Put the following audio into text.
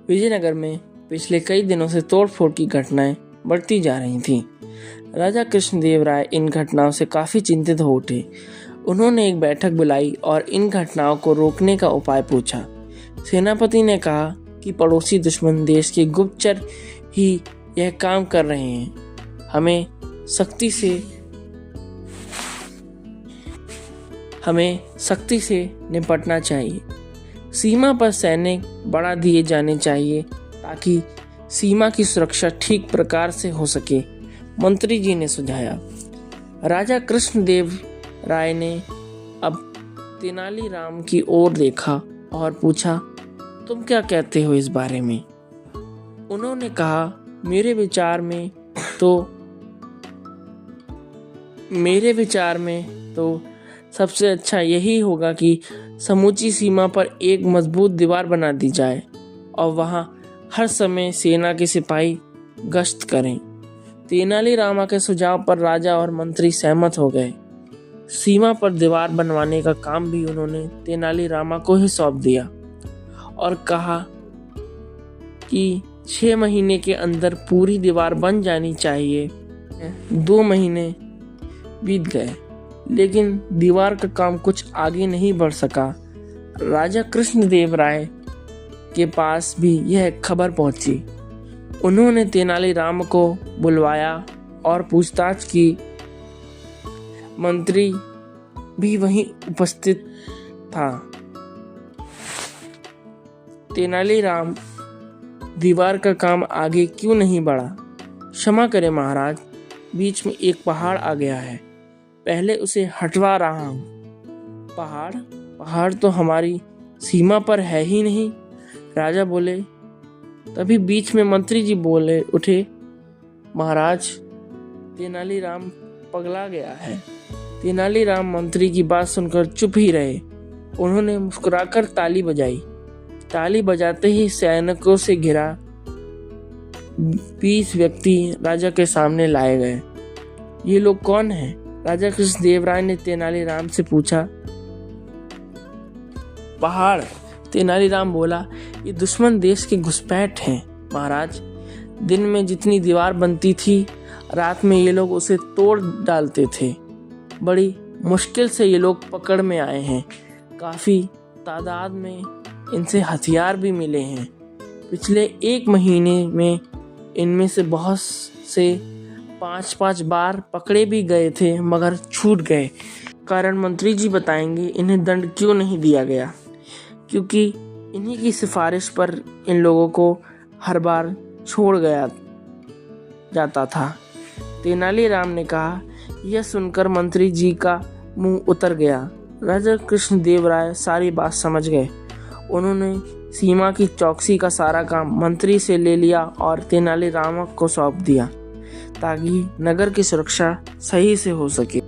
विजयनगर में पिछले कई दिनों से तोड़फोड़ की घटनाएं बढ़ती जा रही थीं। राजा कृष्णदेव राय इन घटनाओं से काफ़ी चिंतित हो उठे। उन्होंने एक बैठक बुलाई और इन घटनाओं को रोकने का उपाय पूछा। सेनापति ने कहा कि पड़ोसी दुश्मन देश के गुप्तचर ही यह काम कर रहे हैं। हमें सख्ती से निपटना चाहिए। सीमा पर सैनिक बढ़ा दिए जाने चाहिए ताकि सीमा की सुरक्षा ठीक प्रकार से हो सके, मंत्री जी ने सुझाया। राजा कृष्णदेव राय ने अब तेनालीराम की ओर देखा और पूछा, तुम क्या कहते हो इस बारे में? उन्होंने कहा, मेरे विचार में तो सबसे अच्छा यही होगा कि समूची सीमा पर एक मजबूत दीवार बना दी जाए और वहां हर समय सेना के सिपाही गश्त करें। तेनालीरामा के सुझाव पर राजा और मंत्री सहमत हो गए। सीमा पर दीवार बनवाने का काम भी उन्होंने तेनालीरामा को ही सौंप दिया और कहा कि 6 महीने के अंदर पूरी दीवार बन जानी चाहिए। 2 महीने बीत गए, लेकिन दीवार का काम कुछ आगे नहीं बढ़ सका। राजा कृष्णदेव राय के पास भी यह खबर पहुंची। उन्होंने तेनालीराम को बुलवाया और पूछताछ की। मंत्री भी वहीं उपस्थित था। तेनालीराम, दीवार का काम आगे क्यों नहीं बढ़ा? क्षमा करें महाराज, बीच में एक पहाड़ आ गया है, पहले उसे हटवा रहा हूँ। पहाड़ तो हमारी सीमा पर है ही नहीं, राजा बोले। तभी बीच में मंत्री जी बोले उठे, महाराज, तेनालीराम पगला गया है। तेनालीराम मंत्री की बात सुनकर चुप ही रहे। उन्होंने मुस्कुराकर ताली बजाई। ताली बजाते ही सैनिकों से घिरा 20 व्यक्ति राजा के सामने लाए गए। ये लोग कौन हैं? राजा कृष्णदेव राय ने तेनालीराम से पूछा। पहाड़, तेनालीराम बोला, ये दुश्मन देश के घुसपैठ हैं महाराज। दिन में जितनी दीवार बनती थी, रात में ये लोग उसे तोड़ डालते थे। बड़ी मुश्किल से ये लोग पकड़ में आए हैं। काफी तादाद में इनसे हथियार भी मिले हैं। पिछले 1 महीने में इनमें से बहुत से 5-5 बार पकड़े भी गए थे, मगर छूट गए। कारण मंत्री जी बताएंगे इन्हें दंड क्यों नहीं दिया गया, क्योंकि इन्हीं की सिफारिश पर इन लोगों को हर बार छोड़ गया जाता था। तेनालीराम ने कहा। यह सुनकर मंत्री जी का मुंह उतर गया। राजा कृष्णदेव राय सारी बात समझ गए। उन्होंने सीमा की चौकसी का सारा काम मंत्री से ले लिया और तेनालीराम को सौंप दिया ताकि नगर की सुरक्षा सही से हो सके।